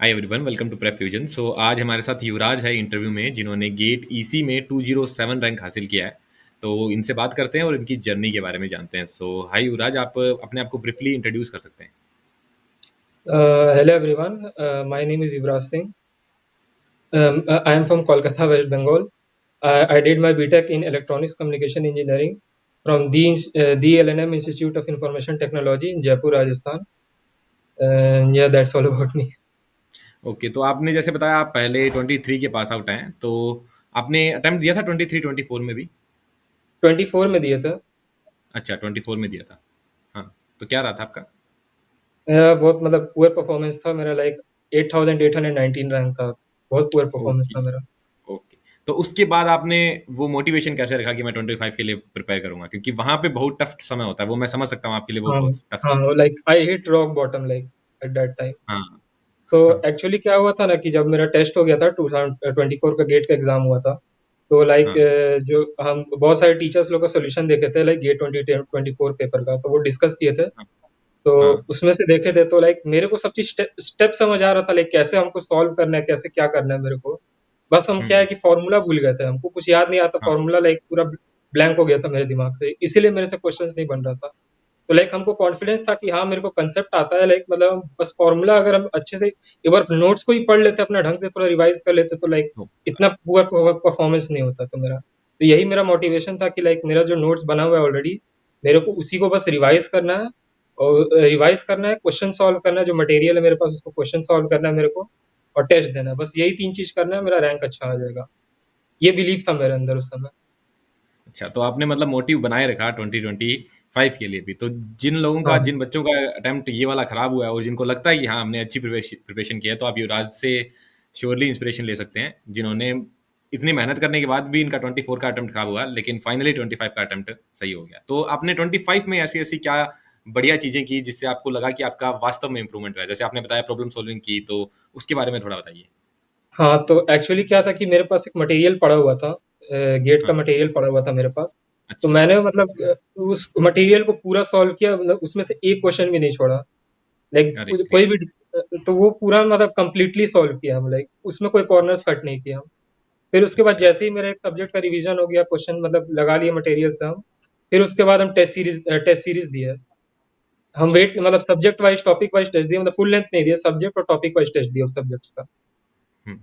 Hi everyone, welcome to prep fusion. So आज हमारे साथ युवराज है इंटरव्यू में, जिन्होंने गेट ईसी में 207 रैंक हासिल किया है। तो इनसे बात करते हैं और इनकी जर्नी के बारे में जानते हैं। सो हाय युवराज, आप अपने आप को ब्रीफली इंट्रोड्यूस कर सकते हैं। Hello everyone, my name is Yuvraj Singh. I am from Kolkata, West Bengal. I did my BTech in Electronics Communication Engineering from the LNM Institute of Information Technology in Jaipur, Rajasthan. And yeah, that's all about me. Okay, तो आपने जैसे बताया आप पहले 23 के pass out हैं, तो आपने अटेम्प्ट दिया था 23 24 में भी? 24 में दिया था। अच्छा, 24 में दिया था। हाँ, तो क्या रहा था आपका? बहुत मतलब पुअर परफॉर्मेंस था मेरा, लाइक 8819 रैंक था। बहुत पुअर परफॉर्मेंस ओके। था मेरा। ओके, तो उसके बाद आपने वो मोटिवेशन कैसे रखा कि मैं 25 के लिए प्रिपेयर करूंगा, क्योंकि वहां पे बहुत टफ समय होता है, वो मैं समझ सकता हूँ आपके लिए वो हाँ बहुत टफ हाँ, समय। Like I hit rock bottom like at that time. हाँ। तो हाँ। एक्चुअली क्या हुआ था ना कि जब मेरा टेस्ट हो गया था, 2024 का गेट का एग्जाम हुआ था। तो लाइक हाँ। जो हम बहुत सारे टीचर्स लोग का सोल्यूशन देखे थे, लाइक गेट 2024 पेपर का, तो वो डिस्कस किए थे। हाँ। तो हाँ। उसमें से देखे थे, तो लाइक मेरे को सब चीज स्टेप समझ आ रहा था, लाइक कैसे हमको सॉल्व करना है, कैसे क्या करना है मेरे को। बस हम क्या है हम्म। कि फॉर्मूला भूल गए थे, हमको कुछ याद नहीं आता, हाँ। फॉर्मूला लाइक पूरा ब्लैंक हो गया था मेरे दिमाग से, इसीलिए मेरे से क्वेश्चंस नहीं बन रहा था। तो लाइक हमको कॉन्फिडेंस था कि हाँ मेरे को कंसेप्ट आता है, लाइक मतलब बस फॉर्मूला अगर हम अच्छे से एक बार नोट्स को ही पढ़ लेते, अपना ढंग से थोड़ा रिवाइज कर लेते, तो लाइक तो इतना पुअर परफॉर्मेंस नहीं होता। तो मेरा तो यही मेरा मोटिवेशन था कि लाइक मेरा जो नोट्स बना हुआ है ऑलरेडी, मेरे को उसी को बस रिवाइज करना है। और रिवाइज करना है, क्वेश्चन सॉल्व करना है, जो मटेरियल है मेरे पास उसको क्वेश्चन सॉल्व करना है मेरे को, और टेस्ट देना है। बस यही तीन चीज करना है, मेरा रैंक अच्छा आ जाएगा। ये बिलीव था मेरे अंदर उस समय। अच्छा, तो आपने मतलब मोटिव बनाए रखा 2025 के लिए भी। तो जिन लोगों का, हाँ जिन बच्चों का अटेम्प्ट ये वाला खराब हुआ है और जिनको लगता है कि हाँ हमने अच्छी प्रिपरेशन की है, तो आप युवराज से श्योरली इंस्पिरेशन ले सकते हैं, जिन्होंने इतनी मेहनत करने के बाद भी इनका 24 का अटेम्प्ट खराब हुआ, लेकिन फाइनली 25 का अटेम्प्ट सही हो गया। तो आपने 25 में ऐसी ऐसी क्या बढ़िया चीजें की जिससे आपको लगा कि आपका वास्तव में इंप्रूवमेंट हुआ है? जैसे आपने बताया प्रॉब्लम सॉल्विंग की, तो उसके बारे में थोड़ा बताइए। हाँ, तो एक्चुअली क्या था कि मेरे पास एक मटेरियल पड़ा हुआ था, गेट का हाँ। मटेरियल पड़ा हुआ था मेरे पास। तो अच्छा। मैंने मतलब उस मटेरियल को पूरा सॉल्व किया, मतलब उसमें से एक क्वेश्चन भी नहीं छोड़ा। लाइक अरे कोई ग्रेट। भी तो वो पूरा मतलब कंप्लीटली सॉल्व किया हम, लाइक उसमें कोई कॉर्नर्स कट नहीं किया हम। फिर उसके बाद अच्छा। जैसे ही मेरा एक सब्जेक्ट का रिवीजन हो गया, क्वेश्चन मतलब लगा लिए मटेरियल से हम, फिर उसके बाद हम टेस्ट सीरीज दिए। हम अच्छा। वेट मतलब subject wise topic wise test दिए, मतलब फुल लेंथ नहीं दिया, सब्जेक्ट और टॉपिक वाइज टेस्ट दिया उस सब्जेक्ट्स का। हम्म।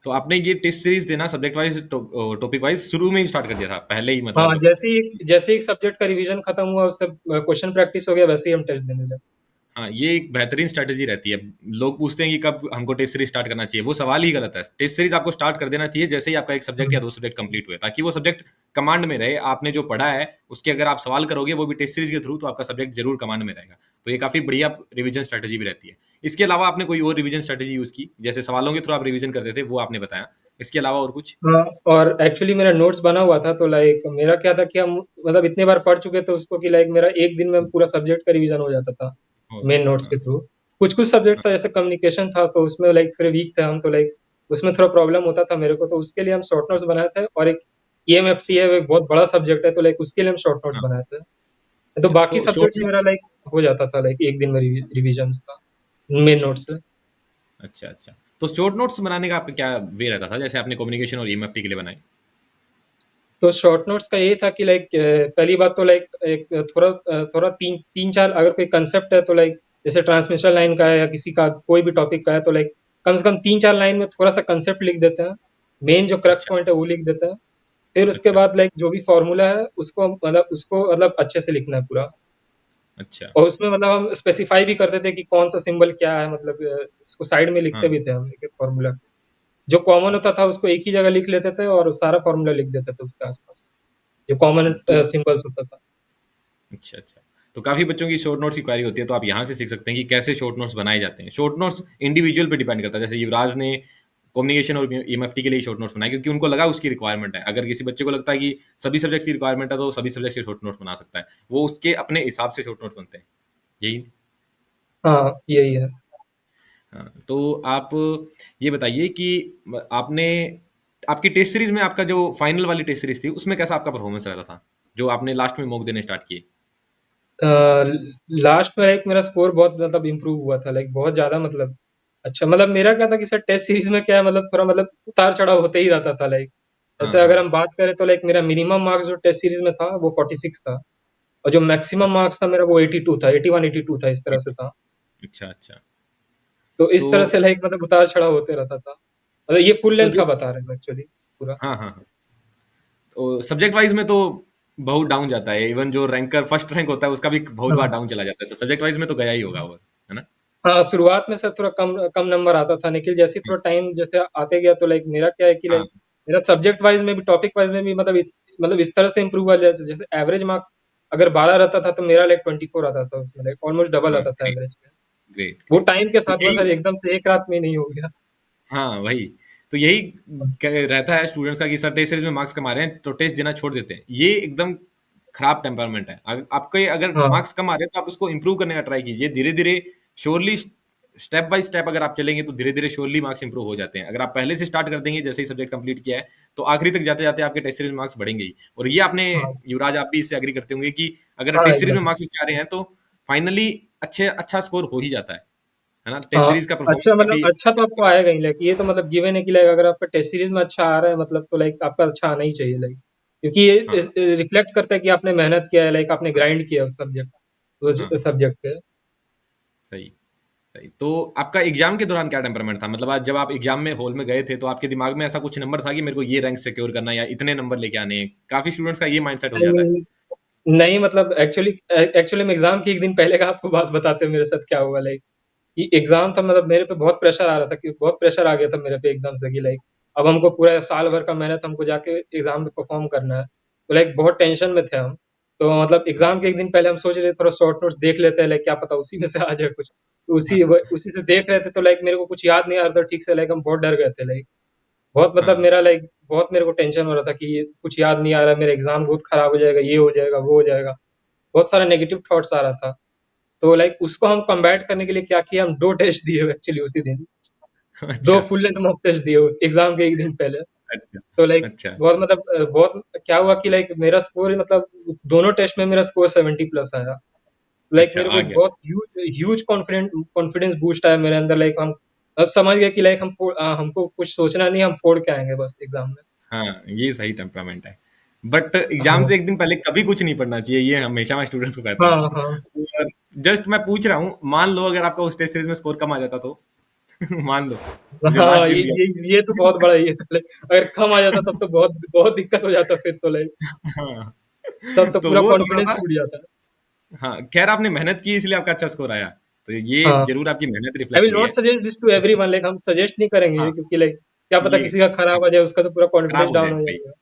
तो आपने ये टेस्ट सीरीज देना सब्जेक्ट वाइज टॉपिक वाइज शुरू में ही स्टार्ट कर दिया था पहले ही, हाँ, मतलब? जैसे ही सब्जेक्ट का रिवीजन खत्म हुआ, उससे क्वेश्चन प्रैक्टिस हो गया, वैसे ही हम टेस्ट देने लगे। हाँ, ये एक बेहतरीन स्ट्रैटेजी रहती है। लोग पूछते हैं कि कब हमको टेस्ट सीरीज स्टार्ट करना चाहिए, वो सवाल ही गलत है। टेस्ट सीरीज आपको स्टार्ट कर देना चाहिए जैसे ही आपका एक सब्जेक्ट या हम्म, दो सब्जेक्ट कंप्लीट हुए, ताकि वो सब्जेक्ट कमांड में रहे। आपने जो पढ़ा है उसके अगर आप सवाल करोगे वो भी टेस्ट सीरीज के थ्रू, तो आपका सब्जेक्ट जरूर कमांड में रहेगा। तो ये काफी बढ़िया रिवीजन स्ट्रैटेजी भी रहती है। इसके अलावा आपने कोई और रिवीजन स्ट्रैटेजी यूज की? जैसे सवालों के थ्रू आप रिवीजन करते थे, वो आपने बताया। इसके अलावा और कुछ? हाँ, और एक्चुअली मेरा नोट्स बना हुआ था, तो लाइक मेरा क्या था कि हम मतलब इतने बार पढ़ चुके थे उसको कि लाइक मेरा एक दिन में पूरा सब्जेक्ट का रिवीजन हो जाता था ओ, मेन नोट्स हाँ। के थ्रू। कुछ कुछ सब्जेक्ट हाँ। था जैसे कम्युनिकेशन था, तो उसमें लाइक थोड़े वीक थे हम, तो लाइक उसमें थोड़ा प्रॉब्लम होता था मेरे को, तो उसके लिए हम शॉर्ट नोट्स बनाए थे। और एक ईएमएफटी अच्छा। है, वो एक बहुत बड़ा सब्जेक्ट है, तो लाइक उसके लिए हम शॉर्ट नोट्स हाँ। बनाए थे। तो अच्छा, बाकी तो शॉर्ट सब्जेक्ट्स मेरा लाइक हो जाता था, लाइक एक दिन में रिविजन का मेन अच्छा। नोट्स से। अच्छा। अच्छा, तो शॉर्ट नोट्स बनाने का आपका क्या वे रहता था, जैसे आपने कम्युनिकेशन और ईएमएफटी के लिए बनाए? तो शॉर्ट नोट्स का ये था कि लाइक पहली बात तो लाइक एक थोड़ा तीन तीन चार अगर कोई कंसेप्ट है, तो लाइक जैसे ट्रांसमिशन लाइन का है या किसी का कोई भी टॉपिक का है, तो लाइक कम से कम तीन चार लाइन में थोड़ा सा कंसेप्ट लिख देते हैं। मेन जो क्रक्स अच्छा। पॉइंट है वो लिख देते हैं। फिर उसके अच्छा। बाद लाइक जो भी फॉर्मूला है उसको मतलब अच्छे से लिखना है पूरा। अच्छा। और उसमें मतलब हम स्पेसिफाई भी करते थे कि कौन सा सिंबल क्या है, मतलब उसको साइड में लिखते हाँ। भी थे हम एक एक फॉर्मूला। जो कॉमन होता था उसको एक ही जगह लिख लेते थे, और सारा फॉर्मूला लिख देते थे उसके आसपास, जो कॉमन तो सिंबल्स होता था। अच्छा। अच्छा, तो काफी बच्चों की शॉर्ट नोट्स की क्वारी होती है, तो आप यहाँ से सीख सकते हैं कि कैसे शॉर्ट नोट्स बनाए जाते हैं। शॉर्ट नोट्स इंडिविजुअल पे डिपेंड करता है। जैसे युवराज ने कम्युनिकेशन और ईएमएफटी के लिए शॉर्ट नोट्स बनाए क्योंकि उनको लगा उसकी रिक्वायरमेंट है। अगर किसी बच्चे को लगता है कि सभी सब्जेक्ट की रिक्वायरमेंट है, तो सभी सब्जेक्ट के शॉर्ट नोट्स बना सकता है। वो उसके अपने हिसाब से शॉर्ट नोट्स बनते हैं। यही। हाँ, यही है। हाँ, तो आप ये बताइए कि आपने आपकी टेस्ट सीरीज में आपका जो फाइनल वाली टेस्ट सीरीज थी, उसमें कैसा आपका परफॉर्मेंस रहा था, जो आपने लास्ट में मॉक देने स्टार्ट किए? लास्ट में एक मेरा स्कोर बहुत मतलब इम्प्रूव हुआ था, लाइक बहुत ज़्यादा, मतलब अच्छा, मतलब मेरा क्या था कि सर टेस्ट सीरीज में क्या है, मतलब थोड़ा मतलब उतार चढ़ाव होते ही रहता था लाइक। हाँ जैसे हाँ। अगर हम बात करें तो लाइक मेरा मिनिमम मार्क्स जो टेस्ट सीरीज में था वो 46 था, और जो मैक्सिमम मार्क्स था मेरा वो 82 था, 81 82 था, इस तरह से था। अच्छा अच्छा। तो तो इस तरह से लाइक मतलब उतार चढ़ाव होते रहता था। मतलब ये फुल तो लेंथ जो का बता रहे हैं एक्चुअली पूरा। हाँ हाँ हाँ, तो सब्जेक्ट वाइज में तो बहुत डाउन जाता है, इवन जो रैंकर फर्स्ट रैंक होता है उसका भी बहुत बार हाँ डाउन चला जाता है, सब्जेक्ट वाइज में तो गया ही होगा वो, है ना? हाँ, शुरुआत में सर थोड़ा कम कम नंबर आता था, लेकिन जैसे ही थोड़ा टाइम जैसे आते गया तो लाइक मेरा क्या है कि हाँ लाइक मेरा सब्जेक्ट वाइज में भी टॉपिक वाइज में भी मतलब इस तरह से इम्प्रूव हुआ, जैसे जैसे एवरेज मार्क्स अगर 12 रहता था तो मेरा लाइक 24 आता था उसमें, लाइक ऑलमोस्ट डबल हाँ, आता था ग्रेट एवरेज में। ग्रेट वो ग्रेट। टाइम के तो साथ हुआ यही सर, एकदम से एक रात में नहीं हो गया। हाँ वही, तो यही रहता है स्टूडेंट्स का कि सर टेस्ट सीरीज में मार्क्स कमा रहे हैं तो टेस्ट देना छोड़ देते हैं, ये एकदम खराब टेम्परामेंट है। आपके अगर हाँ मार्क्स कम आ रहे हैं तो आप उसको इंप्रूव करने का ट्राई कीजिए, धीरे धीरे श्योरली, स्टेप बाय स्टेप अगर आप चलेंगे तो धीरे धीरे श्योरली मार्क्स इंप्रूव हो जाते हैं। अगर आप पहले से स्टार्ट कर देंगे जैसे ही सब्जेक्ट कंप्लीट किया है तो आखिरी तक जाते जाते आपके टेस्ट सीरीज में मार्क्स बढ़ेंगे ही। और ये आपने, हाँ युवराज आप भी इससे एग्री करते होंगे कि अगर हाँ टेस्ट सीरीज में एकदम। मार्क्स अच्छे आ रहे हैं तो फाइनली अच्छा स्कोर हो ही जाता है ना? टेस्ट हाँ सीरीज का परफॉर्मेंस अच्छा, मतलब काफी अच्छा तो आपको आएगा ही लाइक, ये तो मतलब गिवन है कि लाइक अगर आपका टेस्ट सीरीज में अच्छा आ रहा है मतलब तो लाइक आपका अच्छा आना ही चाहिए लाइक, क्योंकि हाँ ये रिफ्लेक्ट करता है कि आपने मेहनत किया है, लाइक आपने ग्राइंड किया है उस हाँ हाँ, सब्जेक्ट पे। सही सही। तो आपका एग्जाम के दौरान क्या टेम्परामेंट था? मतलब आज जब आप एग्जाम में हॉल में गए थे तो आपके दिमाग में ऐसा कुछ नंबर था कि मेरे को ये रैंक सिक्योर करना है या इतने नंबर लेके आने हैं? काफी स्टूडेंट्स का ये माइंडसेट हो जाता है। नहीं नहीं, मतलब एक्चुअली एक्चुअली मैं एग्जाम के एक दिन पहले का आपको बात बताते हैं मेरे साथ क्या हुआ लाइक, कि हाँ एग्जाम था, मतलब मेरे पे बहुत प्रेशर आ रहा था, कि बहुत प्रेशर आ गया था मेरे पे एकदम से कि लाइक अब हमको पूरा साल भर का मेहनत हमको जाके एग्जाम में परफॉर्म करना है, तो लाइक बहुत टेंशन में थे हम। तो मतलब हाँ एग्जाम के एक दिन पहले हम सोच रहे थे थोड़ा शॉर्ट नोट्स देख लेते हैं, लाइक क्या पता उसी में से आ जाए कुछ, तो उसी से देख रहे थे, तो लाइक मेरे को कुछ याद नहीं आ रहा था ठीक से, लाइक हम बहुत डर गए थे लाइक, बहुत मतलब हाँ मेरा लाइक बहुत मेरे को टेंशन हो रहा था कि ये कुछ याद नहीं आ रहा है, मेरा एग्जाम बहुत खराब हो जाएगा, ये हो जाएगा वो हो जाएगा, बहुत सारा नेगेटिव थॉट्स आ रहा था। तो लाइक उसको हम कम्बैट करने के लिए क्या किया, हम 2 टेस्ट दिए एक्चुअली उसी दिन। 2 अच्छा फुल लेंथ मॉक टेस्ट दिए उस एग्ज़ाम के 1 दिन पहले। अच्छा तो लाइक अच्छा बहुत मतलब बहुत क्या हुआ कि लाइक मेरा स्कोर मतलब उस दोनों टेस्ट में मेरा स्कोर 70 प्लस आया। लाइक अच्छा, मेरे को आ एक गया। बहुत ह्यूज कॉन्फिडेंस बूस्ट आया मेरे अंदर, लाइक हम अब समझ गए कि लाइक हमको कुछ सोचना नहीं है, हम फोड़ के आएँगे बस एग्ज़ाम में। हाँ, ये सही टेम्परामेंट है। बट एग्जाम हाँ। से एक दिन पहले कभी कुछ नहीं पढ़ना चाहिए, ये हमेशा मैं स्टूडेंट्स को कहता हाँ, हूँ। हाँ। और जस्ट मैं पूछ रहा हूँ, मान लो अगर आपका उस टेस्ट सीरीज में स्कोर कम आ जाता तो? मान लो, जो लास्ट हाँ, दिन दिया। ये तो बहुत बड़ा ये तो लाइक अगर कम आ जाता तब तो बहुत बहुत दिक्कत हो जाता फिर तो लाइक, हाँ, तब तो तो पूरा वो कॉन्फिडेंस थोड़ा-सा, टूट जाता है। हाँ, खैर आपने मेहनत की इसलिए आपका अच्छा स्कोर आया। तो ये हाँ। ज़रूर आपकी मेहनत आई रिफ्लेक्ट विल हुई नॉट है। Suggest this to everyone, like हम सजेस्ट नहीं करेंगे हाँ, ये, क्योंकि लाइक क्या पता ये किसी का हाँ, खराब आ जाए, उसका तो पूरा खराब कॉन्फिडेंस हो डाउन जाए, हो वही, जाएगा।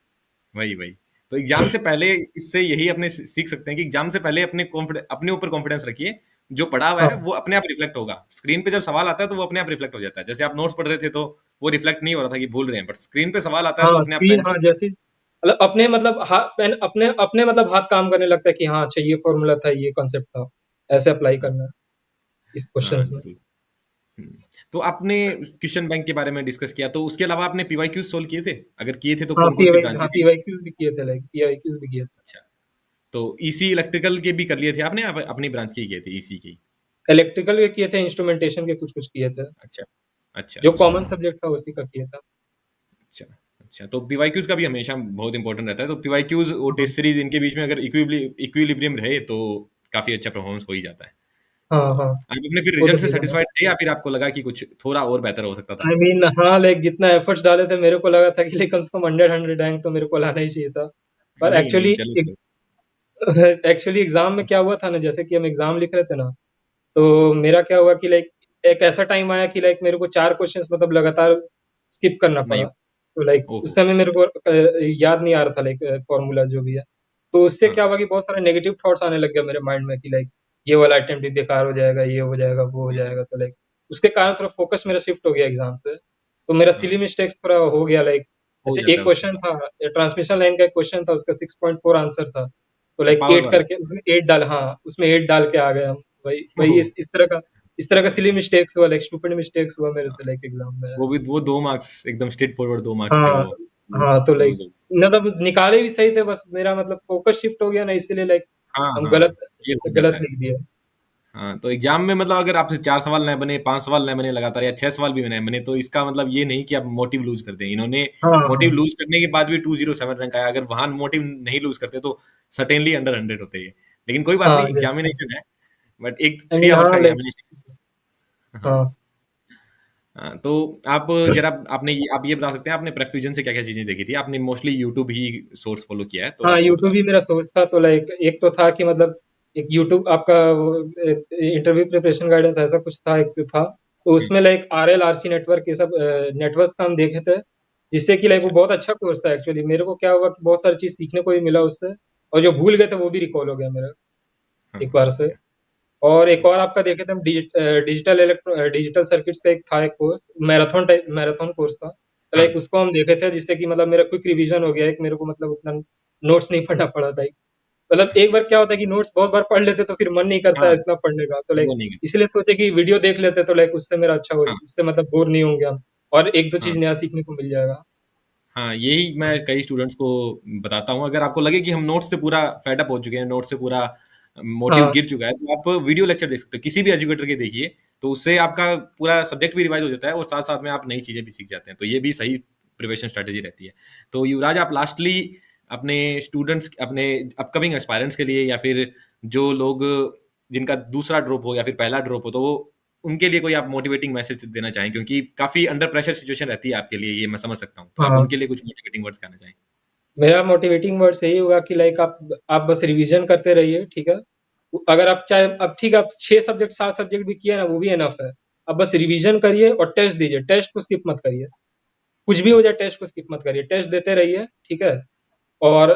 वही, वही। तो एग्ज़ाम से पहले इससे यही अपने सीख सकते हैं कि एग्ज़ाम से पहले अपने ऊपर कॉन्फिडेंस रखिए। जो पढ़ा हुआ है हाँ वो अपने आप रिफ्लेक्ट होगा। स्क्रीन पे जब सवाल आता है तो वो अपने आप रिफ्लेक्ट हो जाता है। जैसे आप नोट्स पढ़ रहे थे तो वो रिफ्लेक्ट नहीं हो रहा था कि भूल रहे हैं, बट स्क्रीन पे सवाल आता है तो हाँ, अपने आप स्क्रीन पेन हाँ, चलता है। जैसे मतलब अपने मतलब हाथ पेन अपने अपने मतलब हाथ काम करने लगता है कि हाँ अच्छा ये फॉर्मूला था, ये कॉन्सेप्ट था, ऐसे अप्लाई हाँ, करना है इस हाँ, क्वेश्चंस में। ज़रूर। हुँ। तो आपने क्वेश्चन बैंक के बारे में डिस्कस किया, तो उसके अलावा आपने पीवाईक्यूज़ सॉल्व किए थे? अगर किए थे तो हाँ कौन-कौन सी पीवाई हाँ ब्रांचेज़ की? पीवाईक्यूज भी किए थे, लाइक पीवाईक्यूज भी किए थे। अच्छा, तो ईसी इलेक्ट्रिकल के भी कर लिए थे आपने, या अपनी ब्रांच के ही किए थे ईसी के ही? इलेक्ट्रिकल के किए थे, इंस्ट्रूमेंटेशन के कुछ कुछ किए थे, अच्छा, अच्छा, जो अच्छा, कॉमन सब्जेक्ट था उसी का किया था। अच्छा, अच्छा। तो पीवाईक्यूज़ का भी हमेशा बहुत इंपॉर्टेंट रहता है। तो पीवाईक्यूज़ और हाँ टेस्ट सीरीज़ इनके बीच में अगर इक्विलिब्रियम रहे तो काफ़ी अच्छा परफॉर्मेंस हो ही जाता है। हाँ तो हाँ, आप अपने फिर वो तो रिजल्ट से ठीक है। सैटिस्फाइड थे या फिर आपको लगा कि कुछ थोड़ा और बेहतर हो सकता था? आई मीन हाँ, लाइक जितना एफर्ट्स डाले थे मेरे को लगा था कि लाइक कम से कम 100 रैंक तो मेरे को लाना ही चाहिए था। पर नहीं, नहीं, एक्चुअली चलो तो एक्चुअली एग्जाम में क्या हुआ था ना, जैसे कि हम एग्जाम लिख रहे थे ना, तो मेरा क्या हुआ कि लाइक एक ऐसा टाइम आया कि लाइक मेरे को 4 क्वेश्चंस मतलब लगातार स्किप करना नहीं, पड़ा। तो लाइक उस ओहो! समय मेरे को याद नहीं आ रहा था लाइक फॉर्मूला जो भी है। तो उससे हाँ, क्या हुआ कि बहुत सारे नेगेटिव थॉट्स आने लग गए मेरे माइंड में कि लाइक ये वाला अटेम्प्ट भी बेकार हो जाएगा, ये हो जाएगा, वो हो हाँ, जाएगा। तो लाइक उसके कारण थोड़ा फोकस मेरा शिफ्ट हो गया एग्जाम से। तो मेरा सिली हाँ, मिस्टेक्स थोड़ा हो गया लाइक, हो जैसे जाता एक है उसके क्वेश्चन बाद। था, ट्रांसमिशन लाइन का एक क्वेश्चन था, उसका 6.4 आंसर था। तो अच्छा, लाइक पावर 8 वाला? करके उसमें 8 डाल हाँ, उसमें 8 डाल के आ गए हम। वही वही ओह! इस तरह का सिली मिस्टेक्स हुआ, लाइक स्टूपिड मिस्टेक्स हुआ मेरे हाँ, से लाइक एग्जाम में। वो 2 मार्क्स एकदम स्ट्रेट फॉरवर्ड 2 मार्क्स थे हाँ, वो, हाँ, तो लाइक लूज़ हो गए। मतलब निकाले भी सही थे, बस मेरा मतलब फोकस शिफ्ट हो गया ना, इसलिए लाइक हाँ, हम हाँ, गलत ये हो गलत जाता है। लिख दिए। हाँ, तो एग्जाम में मतलब अगर आपसे 4 सवाल नहीं बने, 5 सवाल नहीं बने लगातार, या 6 सवाल भी नहीं बने, तो इसका मतलब ये नहीं कि आप मोटिव लूज करते हैं। इन्होंने हाँ मोटिव हाँ लूज करने के बाद भी 207 रैंक आया। अगर वहां मोटिव नहीं लूज करते तो सर्टेनली अंडर 100 होते हैं। लेकिन कोई बात हाँ नहीं, yes, एग्जामिनेशन है, बट एक I 3 mean, आवर्स का हाँ लाइक एग्जामिनेशन। हाँ। हाँ हाँ, तो आप जरा आपने आप ये बता सकते हैं आपने प्रेफ्यूजन से क्या क्या चीजें देखी थी? आपने मोस्टली यूट्यूब ही सोर्स फॉलो किया है, तो हाँ आप वो बता यूट्यूब ही सकते मेरा सोर्स था। तो लाइक एक तो था कि मतलब एक यूट्यूब आपका इंटरव्यू प्रिपरेशन गाइडेंस ऐसा कुछ था, एक तो था। तो हैं। उसमें लाइक RL RC नेटवर्क ये सब नेटवर्क्स का हम देखे थे, जिससे कि लाइक वो अच्छा। बहुत अच्छा कोर्स था एक्चुअली। मेरे को क्या हुआ कि बहुत सारी चीज़ सीखने को भी मिला उससे, और जो भूल गए थे वो भी रिकॉल हो गया मेरा हाँ, एक बार से। ओके। और एक और ओके। आपका देखे थे हम डिजिटल सर्किट्स का एक था, एक कोर्स मैराथन कोर्स था। तो हाँ। लाइक उसको हम देखे थे, जिससे कि मतलब मेरा क्विक रिवीजन हो गया। एक मेरे को मतलब उतना नोट्स नहीं पढ़ना पड़ा था। मतलब एक बार अच्छा। क्या होता है कि नोट्स बहुत बार पढ़ लेते तो फिर मन नहीं करता है हाँ, इतना पढ़ने का। तो लाइक वो नहीं करते। इसलिए सोचे कि वीडियो देख लेते तो लाइक उससे मेरा अच्छा हो, हाँ। उससे मतलब बोर नहीं होंगे हम, और एक दो हाँ। चीज नया सीखने को मिल जाएगा। हाँ, यही मैं हाँ कई स्टूडेंट्स को बताता हूँ। अगर आपको लगे कि हम नोट्स से पूरा फेड अप हो चुके हैं, नोट्स से पूरा मोटिव हाँ गिर चुका है, तो आप वीडियो लेक्चर देख सकते हो, किसी भी एजुकेटर के देखिए। तो उससे आपका पूरा सब्जेक्ट भी रिवाइज हो जाता है, और साथ साथ में आप नई चीजें भी सीख जाते हैं। तो ये भी सही प्रिपरेशन स्ट्रेटेजी रहती है। तो युवराज, आप लास्टली अपने स्टूडेंट्स, अपने अपकमिंग एस्पायरेंट्स के लिए, या फिर जो लोग जिनका दूसरा ड्रॉप हो या फिर पहला ड्रॉप हो, तो वो उनके लिए कोई आप मोटिवेटिंग मैसेज देना चाहें, क्योंकि काफी अंडर प्रेशर सिचुएशन रहती है आपके लिए, ये मैं समझ सकता हूँ। तो आप हाँ उनके लिए कुछ मोटिवेटिंग वर्ड्स कहना चाहें? मेरा मोटिवेटिंग वर्ड यही होगा कि लाइक आप बस रिवीजन करते रहिए, ठीक है। अगर आप चाहे, अब ठीक है, आप 6 सब्जेक्ट 7 सब्जेक्ट भी किए ना, वो भी एनफ है। अब बस रिवीजन करिए और टेस्ट दीजिए, टेस्ट को स्किप मत करिए। कुछ भी हो हाँ। जाए टेस्ट को स्किप मत करिए, टेस्ट देते रहिए, ठीक है। और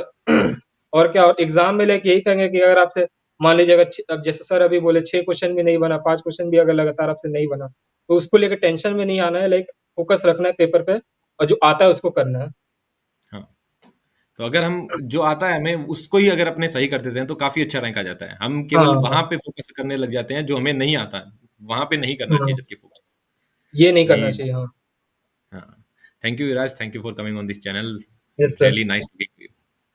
और क्या, और एग्जाम में लाइक यही कहेंगे कि अगर आपसे मान लीजिए अगर अब जैसे सर अभी बोले 6 क्वेश्चन भी नहीं बना, 5 क्वेश्चन भी अगर लगातार आपसे नहीं बना, तो उसको लेकर टेंशन में नहीं आना है। लाइक फोकस रखना है पेपर पे, और जो आता है उसको करना है। हाँ, तो अगर हम जो आता है हमें उसको ही अगर अपने सही कर देते हैं, तो काफी अच्छा रैंक आ जाता है। हम हाँ केवल वहां हाँ पे फोकस करने लग जाते हैं जो हमें नहीं आता, वहां पे नहीं करना हाँ, चाहिए जबकि फोकस। ये नहीं जी। करना चाहिए। हाँ हाँ। Thank you Viraj, thank you for coming on this channel. Yes sir. Really nice to meet you.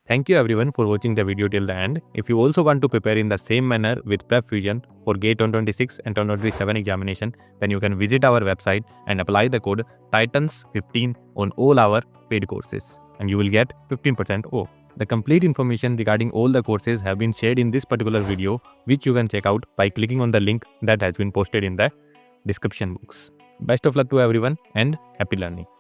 Thank you everyone for watching the video till the end. If you also want to prepare in the same manner with PrepFusion for GATE 2026 and 2027 examination, then you can visit our website and apply the code TITANS15 on all our paid courses and you will get 15% off. The complete information regarding all the courses have been shared in this particular video, which you can check out by clicking on the link that has been posted in the description box. Best of luck to everyone and happy learning.